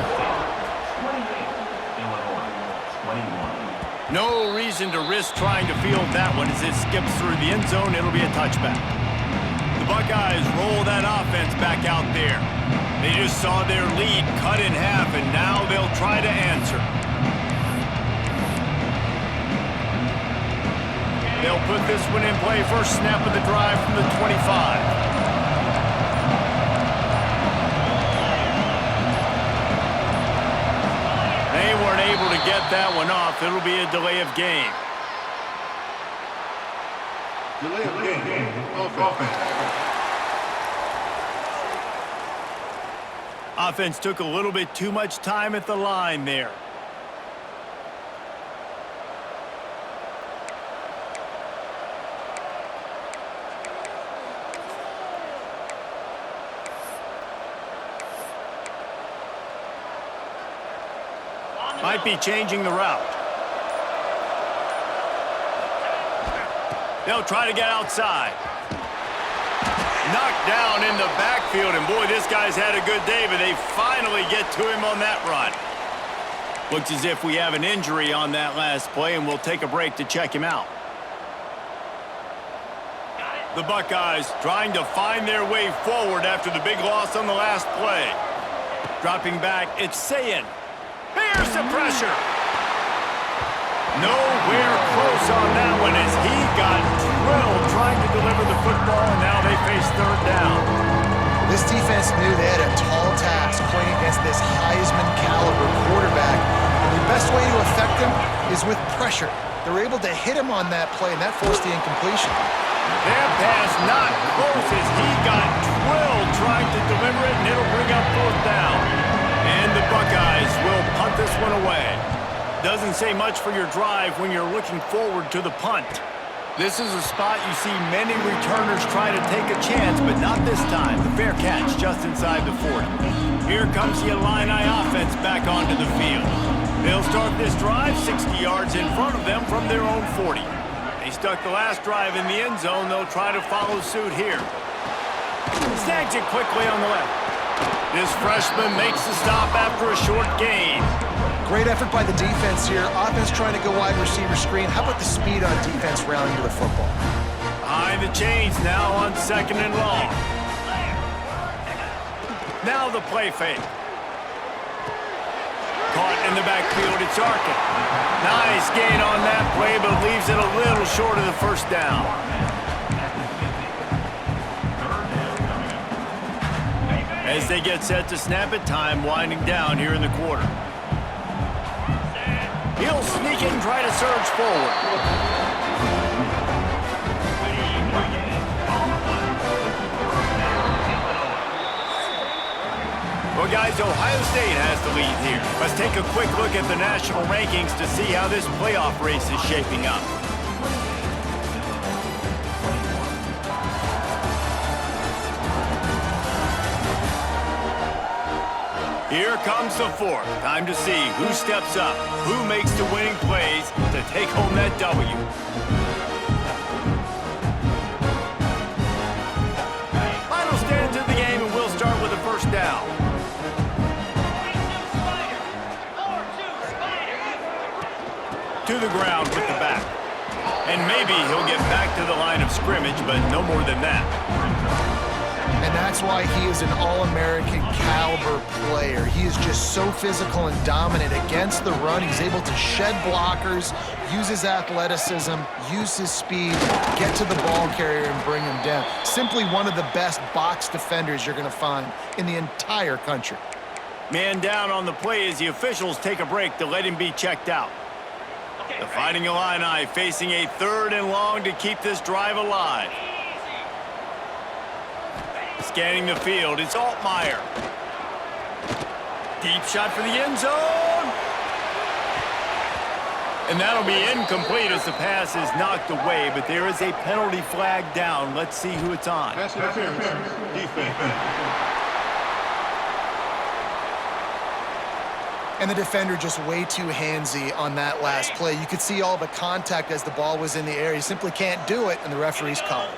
No reason to risk trying to field that one as it skips through the end zone. It'll be a touchback. The Buckeyes roll that offense back out there. They just saw their lead cut in half, and now they'll try to answer. They'll put this one in play. First snap of the drive from the 25. They weren't able to get that one off. It'll be a delay of game. Delay of game. Offense took a little bit too much time at the line there. Might be changing the route. They'll try to get outside. Knocked down in the backfield, and boy, this guy's had a good day, but they finally get to him on that run. Looks as if we have an injury on that last play, and we'll take a break to check him out. The Buckeyes trying to find their way forward after the big loss on the last play. Dropping back, it's Sayin. Here's the pressure. Nowhere close on that one as he got drilled trying to deliver the football, and now they face third down. This defense knew they had a tall task playing against this Heisman-caliber quarterback, and the best way to affect him is with pressure. They were able to hit him on that play, and that forced the incompletion. That pass not close as he got drilled trying to deliver it, and it'll bring up fourth down. And the Buckeyes will punt this one away. Doesn't say much for your drive when you're looking forward to the punt. This is a spot you see many returners try to take a chance, but not this time. The fair catch just inside the 40. Here comes the Illini offense back onto the field. They'll start this drive 60 yards in front of them from their own 40. They stuck the last drive in the end zone. They'll try to follow suit here. Snags it quickly on the left. This freshman makes the stop after a short gain. Great effort by the defense here. Offense trying to go wide receiver screen. How about the speed on defense rallying to the football? Behind the chains now on second and long. Now the play fake. Caught in the backfield, it's Arkin. Nice gain on that play, but leaves it a little short of the first down. As they get set to snap it, time winding down here in the quarter. He'll sneak in and try to surge forward. Well, guys, Ohio State has the lead here. Let's take a quick look at the national rankings to see how this playoff race is shaping up. Here comes the fourth. Time to see who steps up, who makes the winning plays to take home that W. Final stands of the game, and we'll start with the first down. To the ground with the back. And maybe he'll get back to the line of scrimmage, but no more than that. And that's why he is an All-American caliber player. He is just so physical and dominant against the run. He's able to shed blockers, use his athleticism, use his speed, get to the ball carrier and bring him down. Simply one of the best box defenders you're going to find in the entire country. Man down on the play as the officials take a break to let him be checked out. The Fighting Illini facing a third and long to keep this drive alive. Scanning the field, it's Altmaier. Deep shot for the end zone. And that'll be incomplete as the pass is knocked away, but there is a penalty flag down. Let's see who it's on. Pass interference. Defense. And the defender just way too handsy on that last play. You could see all the contact as the ball was in the air. He simply can't do it, and the referee's call it.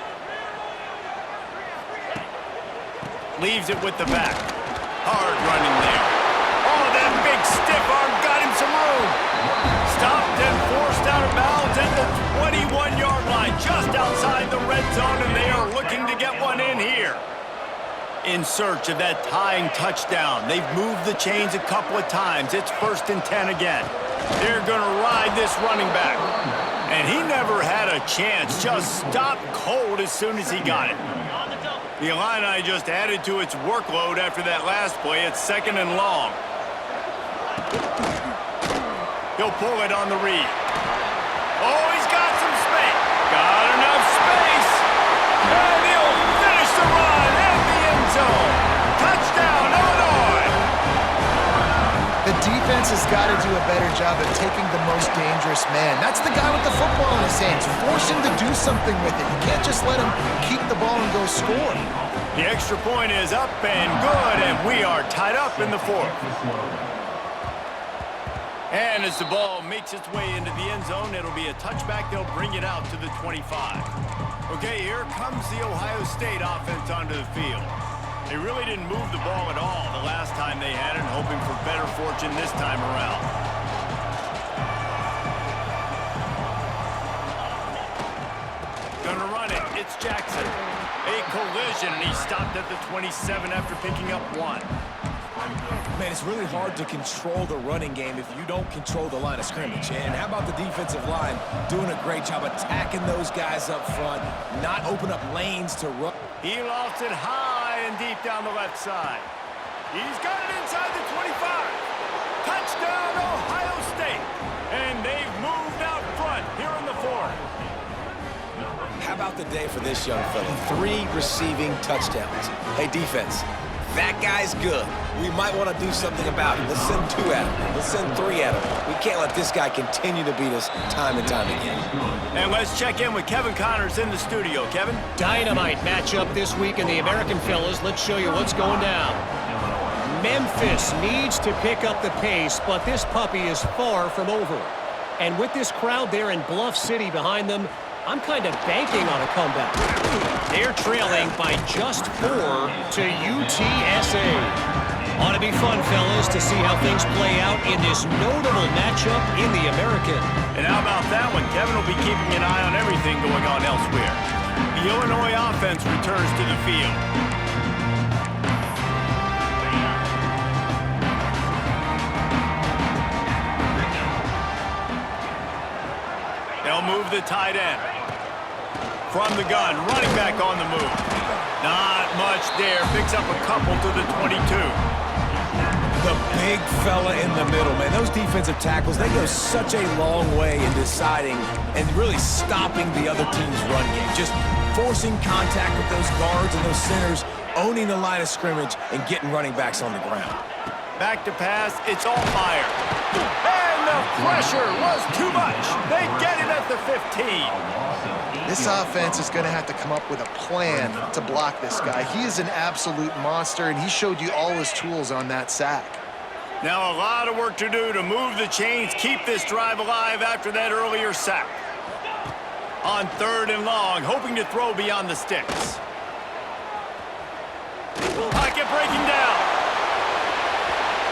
Leaves it with the back. Hard running there. Oh, that big stiff arm got him some room. Stopped and forced 21-yard line, just outside the red zone, and they are looking to get one in here. In search of that tying touchdown. They've moved the chains a couple of times. It's 1st and 10 again. They're going to ride this running back. And he never had a chance. Just stopped cold as soon as he got it. The Illini just added to its workload after that last play. It's 2nd and long. He'll pull it on the read. Oh, he's got some space. Got enough space. And he'll finish the run at the end zone. Touchdown, Illinois. The defense has got to do a better job of taking the most dangerous man. That's the guy with the football in his hands. Force him to do something with it. You can't just let him keep the ball and go score. The extra point is up and good, and we are tied up in the 4th. And as the ball makes its way into the end zone, it'll be a touchback. They'll bring it out to the 25. Okay, here comes the Ohio State offense onto the field. They really didn't move the ball at all the last time they had it, hoping for better fortune this time around. Gonna run it. It's Jackson. A collision, and he stopped at the 27 after picking up 1. Man, it's really hard to control the running game if you don't control the line of scrimmage. And how about the defensive line doing a great job attacking those guys up front, not open up lanes to run. He lost it high and deep down the left side. He's got it inside the 25. Touchdown, Ohio State. And they've moved out front here in the 4th. How about the day for this young fella? 3 receiving touchdowns. Hey, defense, that guy's good. We might want to do something about it. Let's send 2 at him. Let's send 3 at him. We can't let this guy continue to beat us time and time again. And let's check in with Kevin Connors in the studio. Kevin? Dynamite matchup this week in the American, fellas. Let's show you what's going down. Memphis needs to pick up the pace, but this puppy is far from over. And with this crowd there in Bluff City behind them, I'm kind of banking on a comeback. They're trailing by just 4 to UTSA. Ought to be fun, fellas, to see how things play out in this notable matchup in the American. And how about that one? Kevin will be keeping an eye on everything going on elsewhere. The Illinois offense returns to the field. They'll move the tight end. From the gun, running back on the move. Not much there. Picks up a couple to the 22. The big fella in the middle, man. Those defensive tackles, they go such a long way in deciding and really stopping the other team's run game. Just forcing contact with those guards and those centers, owning the line of scrimmage, and getting running backs on the ground. Back to pass, it's Altmaier. And the pressure was too much. They get it at the 15. This offense is going to have to come up with a plan to block this guy. He is an absolute monster, and he showed you all his tools on that sack. Now a lot of work to do to move the chains, keep this drive alive after that earlier sack. On 3rd and long, hoping to throw beyond the sticks. Pocket breaking down.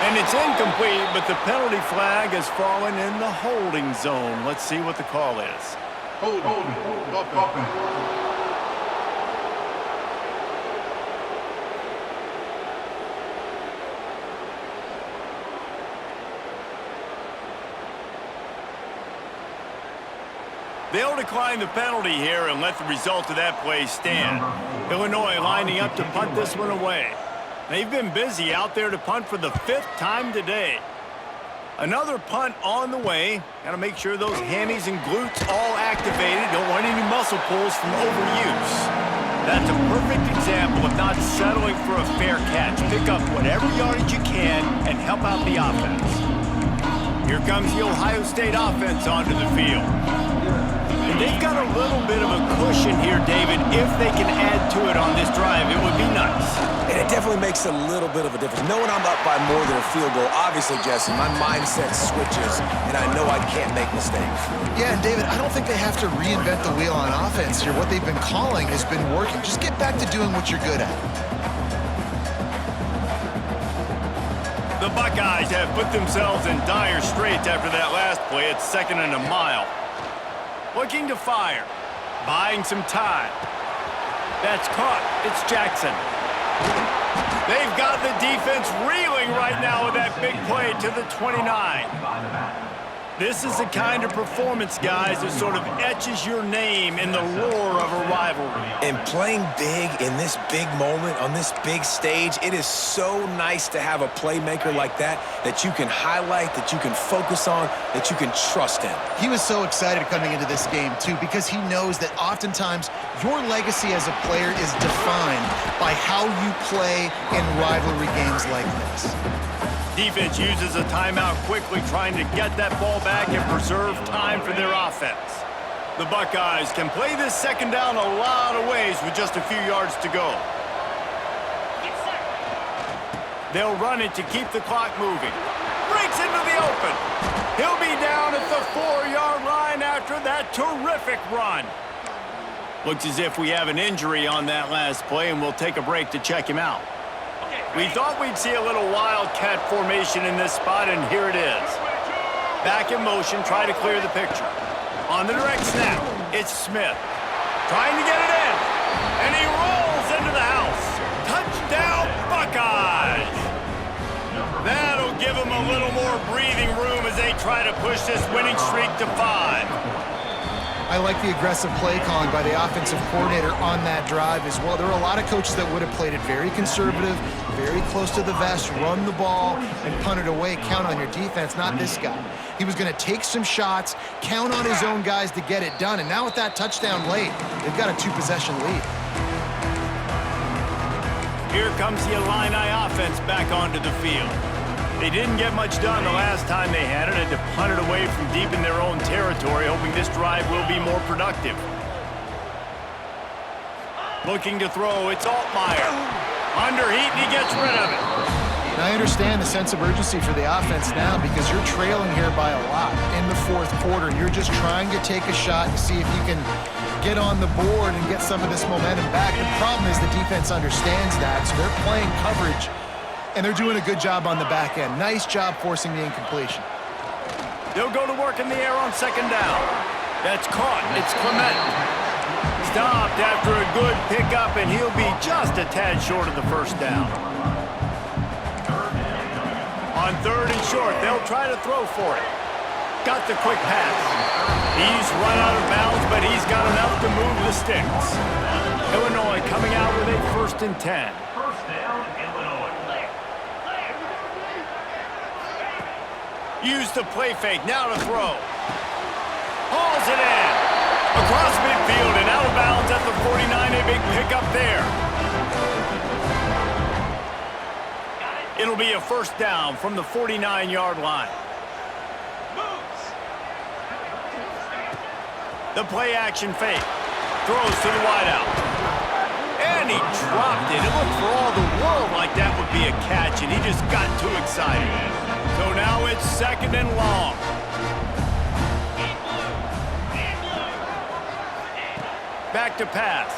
And it's incomplete, but the penalty flag has fallen in the holding zone. Let's see what the call is. Hold. They'll decline the penalty here and let the result of that play stand. Illinois lining up to punt this one away. They've been busy out there to punt for the 5th time today. Another punt on the way. Got to make sure those hammies and glutes all activated. Don't want any muscle pulls from overuse. That's a perfect example of not settling for a fair catch. Pick up whatever yardage you can and help out the offense. Here comes the Ohio State offense onto the field. And they've got a little bit of a cushion here, David. If they can add to it on this drive, it would be nice. And it definitely makes a little bit of a difference. Knowing I'm up by more than a field goal, obviously, Jesse, my mindset switches, and I know I can't make mistakes. Yeah, and David, I don't think they have to reinvent the wheel on offense here. What they've been calling has been working. Just get back to doing what you're good at. The Buckeyes have put themselves in dire straits after that last play. It's 2nd and a mile. Looking to fire. Buying some time. That's caught. It's Jackson. They've got the defense reeling right now with that big play to the 29. This is the kind of performance, guys, that sort of etches your name in the lore of a rivalry. And playing big in this big moment, on this big stage, it is so nice to have a playmaker like that you can highlight, that you can focus on, that you can trust in. He was so excited coming into this game, too, because he knows that oftentimes your legacy as a player is defined by how you play in rivalry games like this. Defense uses a timeout quickly, trying to get that ball back and preserve time for their offense. The Buckeyes can play this second down a lot of ways with just a few yards to go. They'll run it to keep the clock moving. Breaks into the open. He'll be down at the 4-yard line after that terrific run. Looks as if we have an injury on that last play, and we'll take a break to check him out. We thought we'd see a little wildcat formation in this spot, and here it is. Back in motion, try to clear the picture. On the direct snap, it's Smith. Trying to get it in, and he rolls into the house. Touchdown, Buckeyes! That'll give them a little more breathing room as they try to push this winning streak to 5. I like the aggressive play calling by the offensive coordinator on that drive as well. There are a lot of coaches that would have played it very conservative, very close to the vest, run the ball, and punt it away. Count on your defense, not this guy. He was going to take some shots, count on his own guys to get it done, and now with that touchdown late, they've got a 2-possession lead. Here comes the Illini offense back onto the field. They didn't get much done the last time they had it, and to punt it away from deep in their own territory, hoping this drive will be more productive. Looking to throw, it's Altmaier. Under heat, and he gets rid of it. Now, I understand the sense of urgency for the offense now because you're trailing here by a lot in the fourth quarter. You're just trying to take a shot to see if you can get on the board and get some of this momentum back. The problem is the defense understands that, so they're playing coverage, and they're doing a good job on the back end. Nice job forcing the incompletion. They'll go to work in the air on second down. That's caught. It's Clement. Stopped after a good pickup, and he'll be just a tad short of the first down. On third and short, they'll try to throw for it. Got the quick pass. He's run out of bounds, but he's got enough to move the sticks. Illinois coming out with a 1st and 10. Use the play fake, now to throw. Hauls it in. Across midfield and out of bounds at the 49, a big pickup there. It'll be a 1st down from the 49-yard line. The play action fake. Throws to the wideout. And he dropped it. It looked for all the world like that would be a catch, and he just got too excited. So now it's 2nd and long. Back to pass.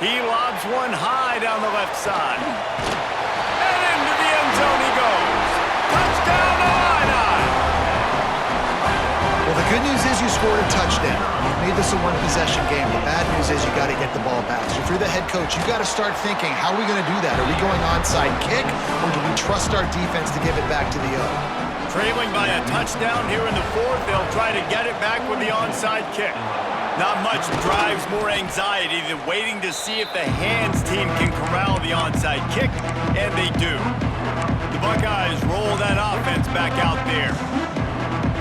He lobs one high down the left side. And into the end zone he goes. Touchdown, Illini! Well, the good news is you scored a touchdown. You've made this a one-possession game. The bad news is you got to get the ball back. So if you're the head coach, you got to start thinking, how are we going to do that? Are we going onside kick, or do we trust our defense to give it back to the O? Trailing by a touchdown here in the 4th, they'll try to get it back with the onside kick. Not much drives more anxiety than waiting to see if the hands team can corral the onside kick, and they do. The Buckeyes roll that offense back out there.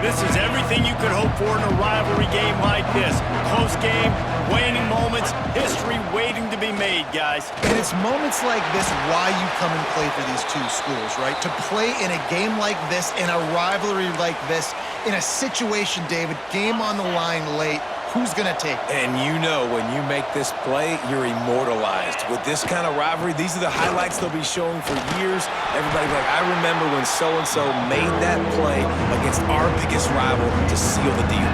This is everything you could hope for in a rivalry game like this. Close game, waning moments, history waiting to be made, guys. And it's moments like this why you come and play for these two schools, right? To play in a game like this, in a rivalry like this, in a situation, David, game on the line late, who's going to take it? And you know when you make this play, you're immortalized. With this kind of rivalry, these are the highlights they'll be showing for years. Everybody like, I remember when so-and-so made that play against our biggest rival to seal the deal.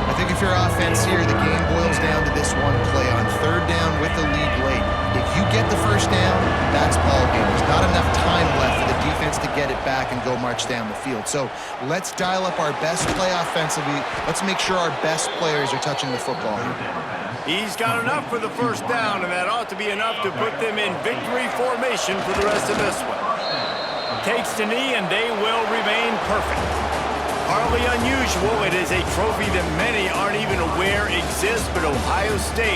I think if you're offense here, the game boils down to this one play on 3rd down with the lead late. If you get the 1st down, that's ball game. There's not enough time left for the defense to get it back and go march down the field. So let's dial up our best play offensively. Let's make sure our best players are touching the football here. He's got enough for the first down, and that ought to be enough to put them in victory formation for the rest of this one. Takes the knee, and they will remain perfect. Hardly unusual. It is a trophy that many aren't even aware exists, but Ohio State